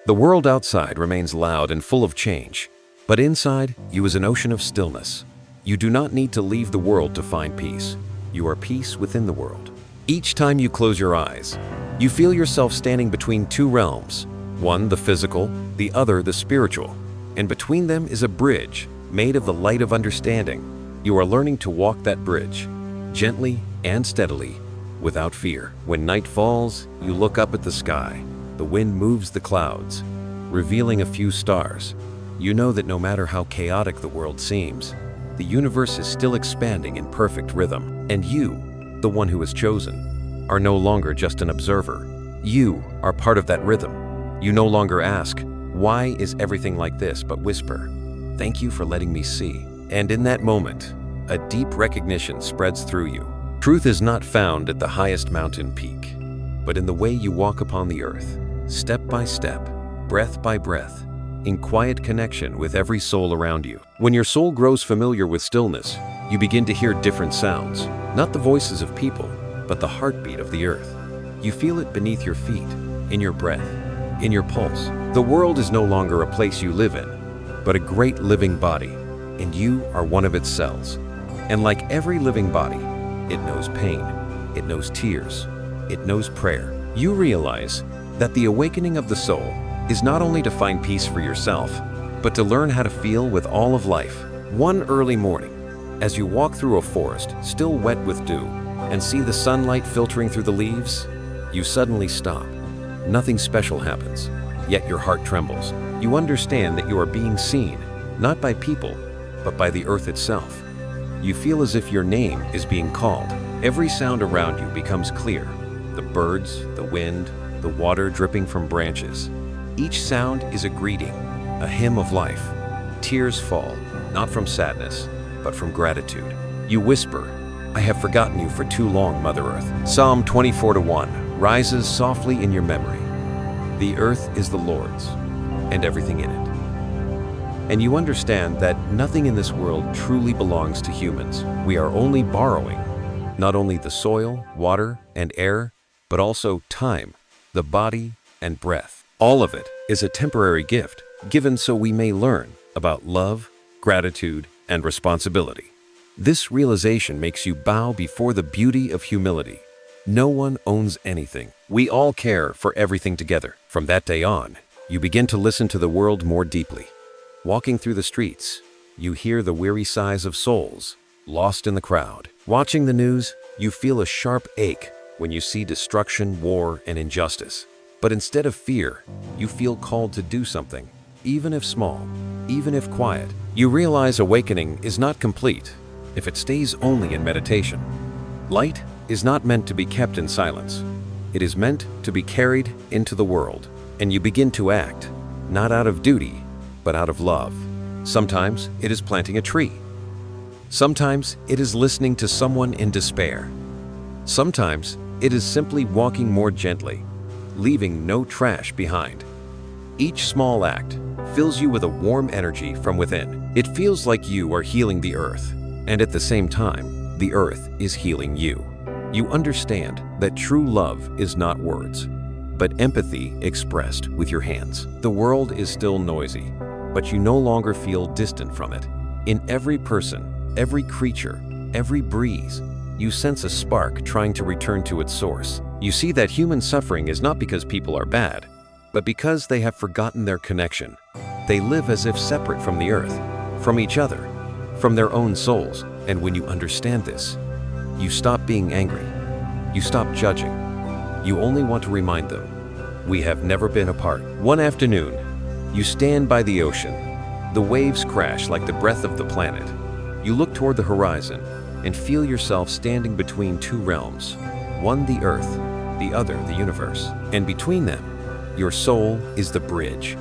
The world outside remains loud and full of change, but inside you is an ocean of stillness. You do not need to leave the world to find peace. You are peace within the world. Each time you close your eyes, you feel yourself standing between two realms, one the physical, the other the spiritual, and between them is a bridge made of the light of understanding. You are learning to walk that bridge, gently and steadily, without fear. When night falls, you look up at the sky. The wind moves the clouds, revealing a few stars. You know that no matter how chaotic the world seems, the universe is still expanding in perfect rhythm. And you, the one who is chosen, are no longer just an observer. You are part of that rhythm. You no longer ask, "Why is everything like this?" but whisper, "Thank you for letting me see." And in that moment, a deep recognition spreads through you. Truth is not found at the highest mountain peak, but in the way you walk upon the earth, step by step, breath by breath, in quiet connection with every soul around you. When your soul grows familiar with stillness, you begin to hear different sounds, not the voices of people, but the heartbeat of the earth. You feel it beneath your feet, in your breath, in your pulse. The world is no longer a place you live in, but a great living body, and you are one of its cells. And like every living body, it knows pain, it knows tears, it knows prayer. You realize that the awakening of the soul is not only to find peace for yourself, but to learn how to feel with all of life. One early morning, as you walk through a forest still wet with dew and see the sunlight filtering through the leaves, you suddenly stop. Nothing special happens, yet your heart trembles. You understand that you are being seen, not by people, but by the earth itself. You feel as if your name is being called. Every sound around you becomes clear. The birds, the wind, the water dripping from branches. Each sound is a greeting, a hymn of life. Tears fall, not from sadness, but from gratitude. You whisper, "I have forgotten you for too long, Mother Earth." Psalm 24:1 rises softly in your memory. The earth is the Lord's, and everything in it. And you understand that nothing in this world truly belongs to humans. We are only borrowing, not only the soil, water, and air, but also time, the body, and breath. All of it is a temporary gift, given so we may learn about love, gratitude, and responsibility. This realization makes you bow before the beauty of humility. No one owns anything. We all care for everything together. From that day on, you begin to listen to the world more deeply. Walking through the streets, you hear the weary sighs of souls lost in the crowd. Watching the news, you feel a sharp ache when you see destruction, war, and injustice. But instead of fear, you feel called to do something, even if small, even if quiet. You realize awakening is not complete if it stays only in meditation. Light is not meant to be kept in silence. It is meant to be carried into the world. And you begin to act, not out of duty, but out of love. Sometimes it is planting a tree. Sometimes it is listening to someone in despair. Sometimes it is simply walking more gently, leaving no trash behind. Each small act fills you with a warm energy from within. It feels like you are healing the earth, and at the same time, the earth is healing you. You understand that true love is not words, but empathy expressed with your hands. The world is still noisy, but you no longer feel distant from it. In every person, every creature, every breeze, you sense a spark trying to return to its source. You see that human suffering is not because people are bad, but because they have forgotten their connection. They live as if separate from the earth, from each other, from their own souls. And when you understand this, you stop being angry. You stop judging. You only want to remind them, we have never been apart. One afternoon, you stand by the ocean. The waves crash like the breath of the planet. You look toward the horizon and feel yourself standing between two realms, one the earth, the other the universe. And between them, your soul is the bridge.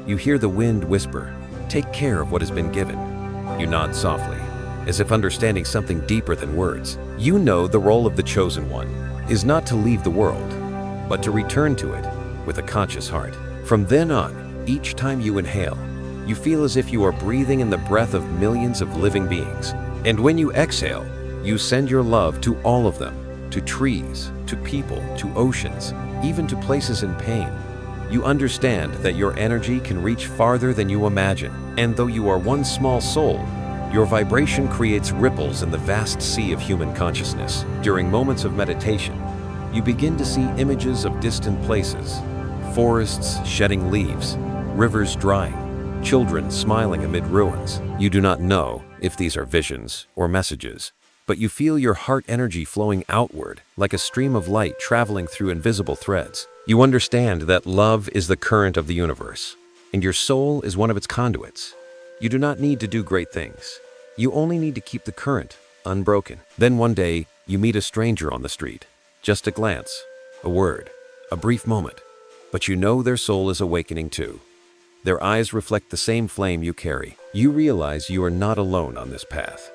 You hear the wind whisper, take care of what has been given. You nod softly, as if understanding something deeper than words. You know the role of the chosen one is not to leave the world, but to return to it with a conscious heart. From then on, each time you inhale, you feel as if you are breathing in the breath of millions of living beings. And when you exhale, you send your love to all of them, to trees, to people, to oceans, even to places in pain. You understand that your energy can reach farther than you imagine. And though you are one small soul, your vibration creates ripples in the vast sea of human consciousness. During moments of meditation, you begin to see images of distant places, forests shedding leaves, rivers drying, children smiling amid ruins. You do not know if these are visions or messages, but you feel your heart energy flowing outward like a stream of light traveling through invisible threads. You understand that love is the current of the universe, and your soul is one of its conduits. You do not need to do great things. You only need to keep the current unbroken. Then one day, you meet a stranger on the street. Just a glance, a word, a brief moment, but you know their soul is awakening too. Their eyes reflect the same flame you carry. You realize you are not alone on this path.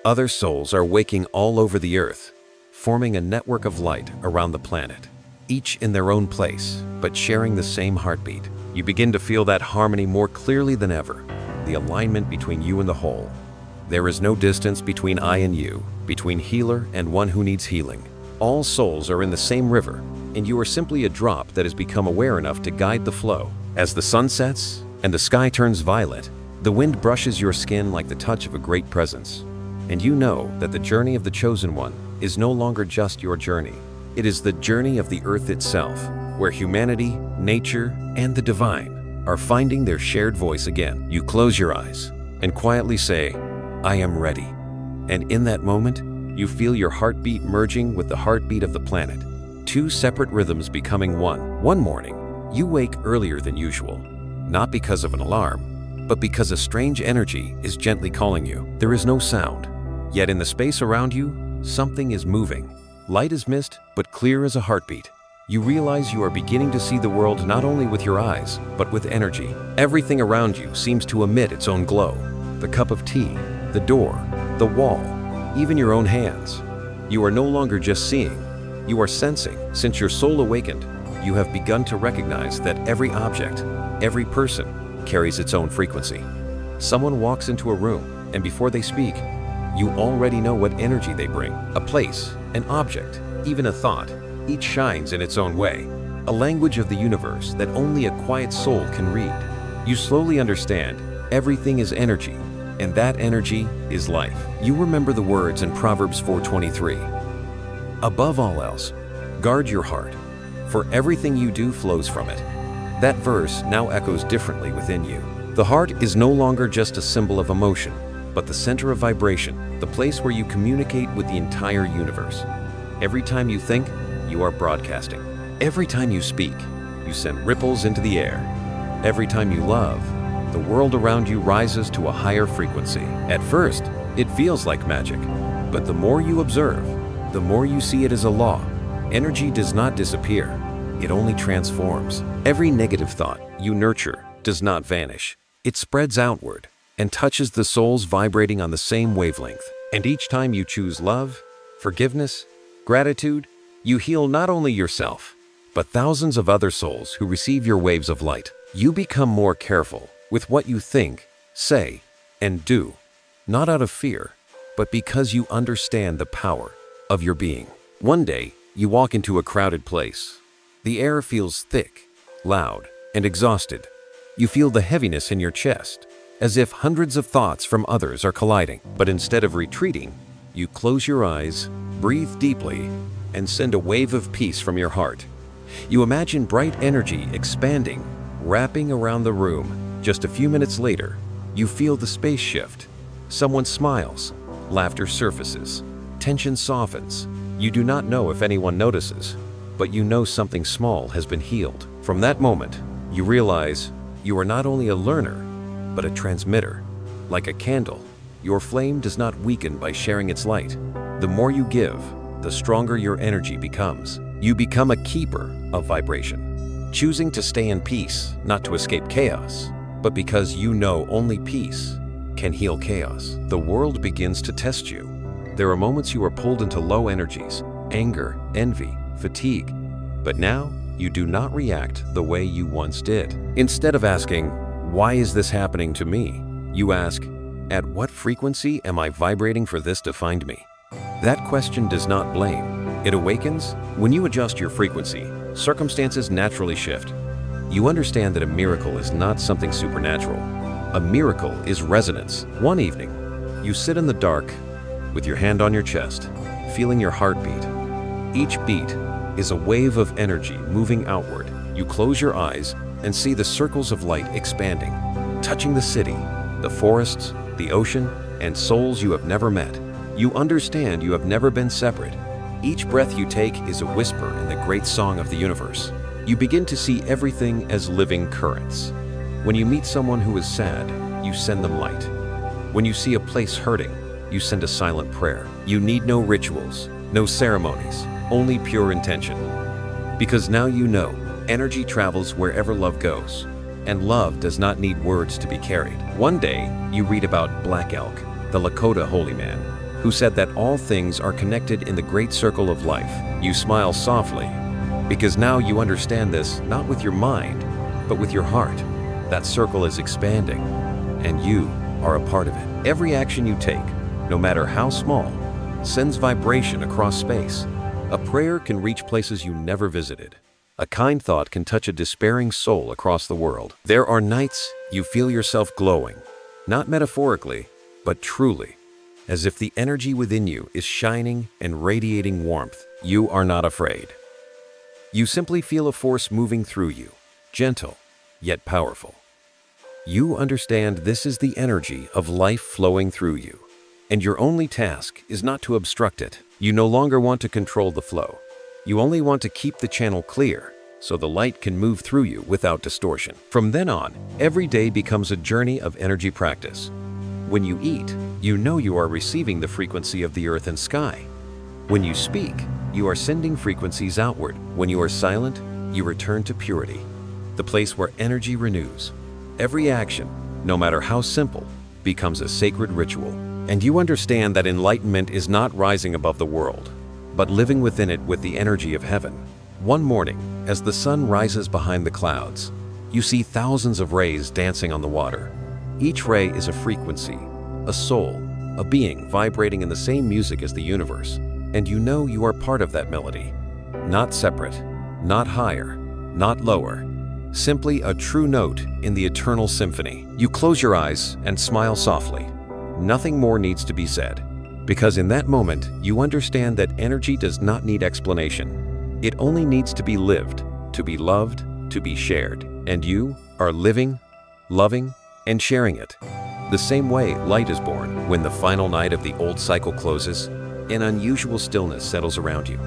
Other souls are waking all over the earth, forming a network of light around the planet, each in their own place, but sharing the same heartbeat. You begin to feel that harmony more clearly than ever, the alignment between you and the whole. There is no distance between I and you, between healer and one who needs healing. All souls are in the same river, and you are simply a drop that has become aware enough to guide the flow. As the sun sets and the sky turns violet, the wind brushes your skin like the touch of a great presence. And you know that the journey of the chosen one is no longer just your journey. It is the journey of the earth itself, where humanity, nature, and the divine are finding their shared voice again. You close your eyes and quietly say, "I am ready." And in that moment, you feel your heartbeat merging with the heartbeat of the planet, two separate rhythms becoming one. One morning, you wake earlier than usual, not because of an alarm, but because a strange energy is gently calling you. There is no sound, yet in the space around you, something is moving. Light is mist, but clear as a heartbeat. You realize you are beginning to see the world not only with your eyes, but with energy. Everything around you seems to emit its own glow. The cup of tea, the door, the wall, even your own hands. You are no longer just seeing, you are sensing. Since your soul awakened, you have begun to recognize that every object, every person, carries its own frequency. Someone walks into a room, and before they speak, you already know what energy they bring. A place, an object, even a thought, each shines in its own way. A language of the universe that only a quiet soul can read. You slowly understand everything is energy, and that energy is life. You remember the words in Proverbs 4:23. Above all else, guard your heart, for everything you do flows from it. That verse now echoes differently within you. The heart is no longer just a symbol of emotion, but the center of vibration, the place where you communicate with the entire universe. Every time you think, you are broadcasting. Every time you speak, you send ripples into the air. Every time you love, the world around you rises to a higher frequency. At first, it feels like magic, but the more you observe, the more you see it as a law. Energy does not disappear, it only transforms. Every negative thought you nurture does not vanish. It spreads outward and touches the souls vibrating on the same wavelength. And each time you choose love, forgiveness, gratitude, you heal not only yourself, but thousands of other souls who receive your waves of light. You become more careful with what you think, say, and do, not out of fear, but because you understand the power of your being. One day, you walk into a crowded place. The air feels thick, loud, and exhausted. You feel the heaviness in your chest, as if hundreds of thoughts from others are colliding. But instead of retreating, you close your eyes, breathe deeply, and send a wave of peace from your heart. You imagine bright energy expanding, wrapping around the room. Just a few minutes later, you feel the space shift. Someone smiles, laughter surfaces, tension softens. You do not know if anyone notices, but you know something small has been healed. From that moment, you realize you are not only a learner, but a transmitter. Like a candle, your flame does not weaken by sharing its light. The more you give, the stronger your energy becomes. You become a keeper of vibration, choosing to stay in peace, not to escape chaos, but because you know only peace can heal chaos. The world begins to test you. There are moments you are pulled into low energies, anger, envy, fatigue, but now you do not react the way you once did. Instead of asking, "Why is this happening to me?" you ask, "At what frequency am I vibrating for this to find me?" That question does not blame. It awakens. When you adjust your frequency, circumstances naturally shift. You understand that a miracle is not something supernatural. A miracle is resonance. One evening, you sit in the dark with your hand on your chest, feeling your heartbeat. Each beat is a wave of energy moving outward. You close your eyes and see the circles of light expanding, touching the city, the forests, the ocean, and souls you have never met. You understand you have never been separate. Each breath you take is a whisper in the great song of the universe. You begin to see everything as living currents. When you meet someone who is sad, you send them light. When you see a place hurting, you send a silent prayer. You need no rituals, no ceremonies, only pure intention. Because now you know, energy travels wherever love goes, and love does not need words to be carried. One day, you read about Black Elk, the Lakota holy man, who said that all things are connected in the great circle of life. You smile softly, because now you understand this not with your mind, but with your heart. That circle is expanding, and you are a part of it. Every action you take, no matter how small, sends vibration across space. A prayer can reach places you never visited. A kind thought can touch a despairing soul across the world. There are nights you feel yourself glowing, not metaphorically, but truly. as if the energy within you is shining and radiating warmth. You are not afraid. You simply feel a force moving through you, gentle, yet powerful. You understand this is the energy of life flowing through you, and your only task is not to obstruct it. You no longer want to control the flow. You only want to keep the channel clear, so the light can move through you without distortion. From then on, every day becomes a journey of energy practice. When you eat, you know you are receiving the frequency of the earth and sky. When you speak, you are sending frequencies outward. When you are silent, you return to purity, the place where energy renews. Every action, no matter how simple, becomes a sacred ritual. And you understand that enlightenment is not rising above the world, but living within it with the energy of heaven. One morning, as the sun rises behind the clouds, you see thousands of rays dancing on the water. Each ray is a frequency, a soul, a being vibrating in the same music as the universe. And you know you are part of that melody. Not separate, not higher, not lower. Simply a true note in the eternal symphony. You close your eyes and smile softly. Nothing more needs to be said, because in that moment, you understand that energy does not need explanation. It only needs to be lived, to be loved, to be shared. And you are living, loving, and sharing it. The same way light is born. When the final night of the old cycle closes, an unusual stillness settles around you.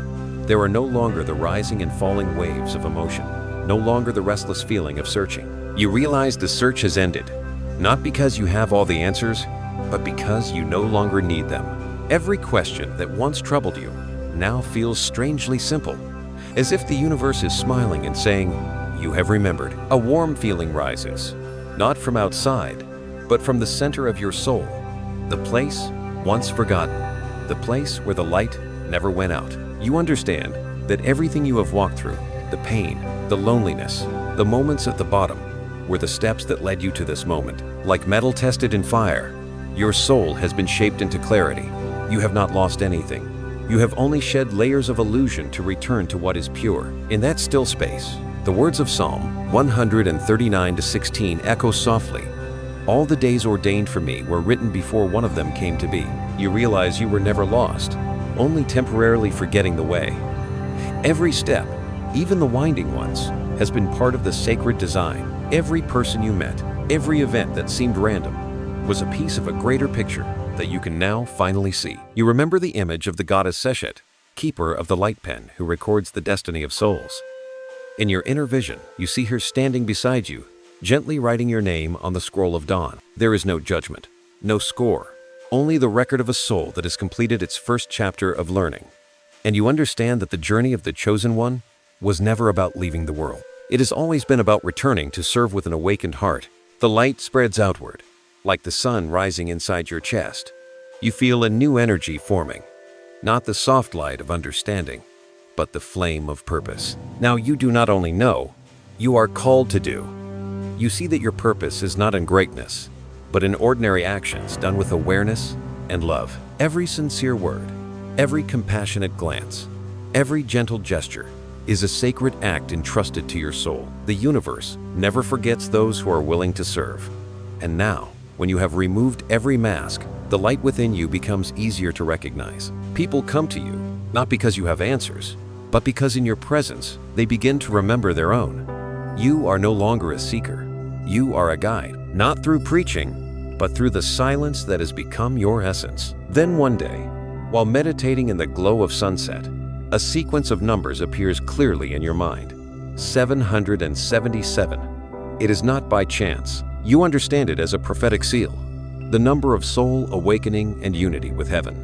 There are no longer the rising and falling waves of emotion, no longer the restless feeling of searching. You realize the search has ended, not because you have all the answers, but because you no longer need them. Every question that once troubled you now feels strangely simple, as if the universe is smiling and saying, "You have remembered." A warm feeling rises, not from outside, but from the center of your soul, the place once forgotten, the place where the light never went out. You understand that everything you have walked through, the pain, the loneliness, the moments at the bottom, were the steps that led you to this moment. Like metal tested in fire, your soul has been shaped into clarity. You have not lost anything. You have only shed layers of illusion to return to what is pure. In that still space, the words of Psalm 139:16 echo softly. All the days ordained for me were written before one of them came to be. You realize you were never lost, only temporarily forgetting the way. Every step, even the winding ones, has been part of the sacred design. Every person you met, every event that seemed random, was a piece of a greater picture that you can now finally see. You remember the image of the goddess Seshet, keeper of the light pen who records the destiny of souls. In your inner vision, you see her standing beside you, gently writing your name on the scroll of dawn. There is no judgment, no score, only the record of a soul that has completed its first chapter of learning. And you understand that the journey of the chosen one was never about leaving the world. It has always been about returning to serve with an awakened heart. The light spreads outward, like the sun rising inside your chest. You feel a new energy forming, not the soft light of understanding, but the flame of purpose. Now you do not only know, you are called to do. You see that your purpose is not in greatness, but in ordinary actions done with awareness and love. Every sincere word, every compassionate glance, every gentle gesture is a sacred act entrusted to your soul. The universe never forgets those who are willing to serve. And now, when you have removed every mask, the light within you becomes easier to recognize. People come to you, not because you have answers, but because in your presence, they begin to remember their own. You are no longer a seeker. You are a guide, not through preaching, but through the silence that has become your essence. Then one day, while meditating in the glow of sunset, a sequence of numbers appears clearly in your mind. 777. It is not by chance. You understand it as a prophetic seal, the number of soul awakening and unity with heaven.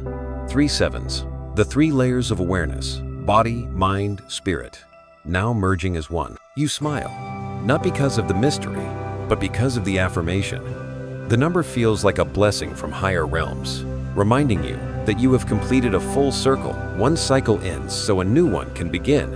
3 sevens, the 3 layers of awareness, body, mind, spirit, now merging as one. You smile, not because of the mystery, but because of the affirmation. The number feels like a blessing from higher realms, reminding you that you have completed a full circle. One cycle ends so a new one can begin,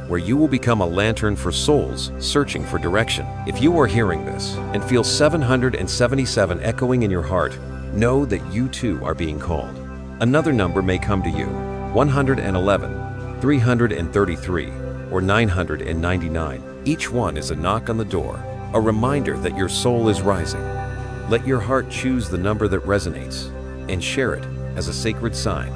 where you will become a lantern for souls searching for direction. If you are hearing this and feel 777 echoing in your heart, know that you too are being called. Another number may come to you, 111, 333, or 999. Each one is a knock on the door, a reminder that your soul is rising. Let your heart choose the number that resonates and share it as a sacred sign,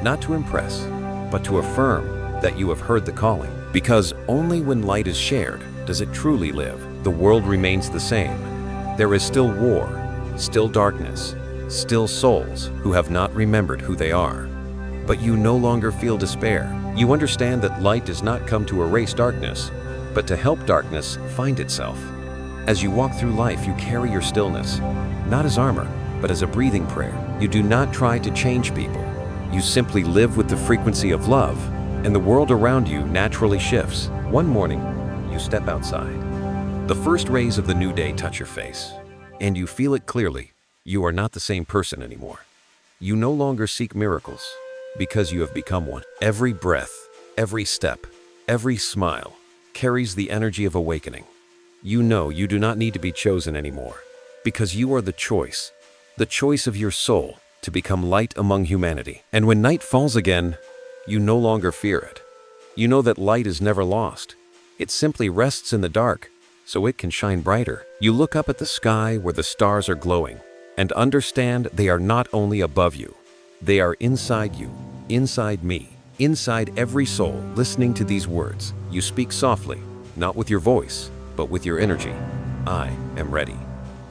not to impress, but to affirm that you have heard the calling. Because only when light is shared does it truly live. The world remains the same. There is still war, still darkness, still souls who have not remembered who they are. But you no longer feel despair. You understand that light does not come to erase darkness, but to help darkness find itself. As you walk through life, you carry your stillness, not as armor, but as a breathing prayer. You do not try to change people. You simply live with the frequency of love, and the world around you naturally shifts. One morning, you step outside. The first rays of the new day touch your face, and you feel it clearly. You are not the same person anymore. You no longer seek miracles, because you have become one. Every breath, every step, every smile carries the energy of awakening. You know you do not need to be chosen anymore, because you are the choice of your soul to become light among humanity. And when night falls again, you no longer fear it. You know that light is never lost. It simply rests in the dark, so it can shine brighter. You look up at the sky where the stars are glowing, and understand they are not only above you, they are inside you, inside me, inside every soul listening to these words. You speak softly, not with your voice, but with your energy. I am ready.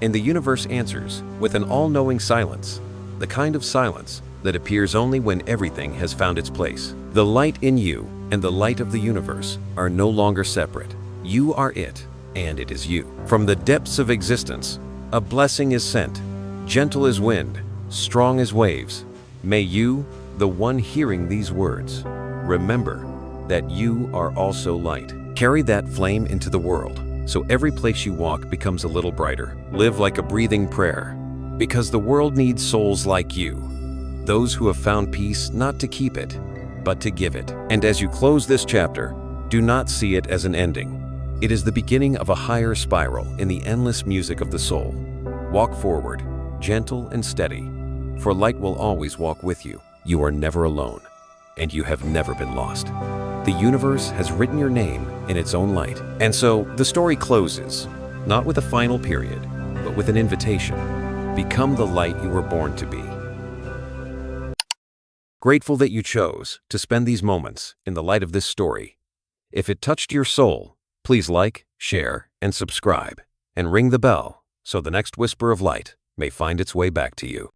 And the universe answers with an all-knowing silence, the kind of silence that appears only when everything has found its place. The light in you and the light of the universe are no longer separate. You are it, and it is you. From the depths of existence, a blessing is sent, gentle as wind, strong as waves. May you, the one hearing these words, remember that you are also light. Carry that flame into the world, so every place you walk becomes a little brighter. Live like a breathing prayer, because the world needs souls like you, those who have found peace not to keep it, but to give it. And as you close this chapter, do not see it as an ending. It is the beginning of a higher spiral in the endless music of the soul. Walk forward, gentle and steady, for light will always walk with you. You are never alone, and you have never been lost. The universe has written your name in its own light. And so the story closes, not with a final period, but with an invitation. Become the light you were born to be. Grateful that you chose to spend these moments in the light of this story. If it touched your soul, please like, share, and subscribe, and ring the bell so the next whisper of light may find its way back to you.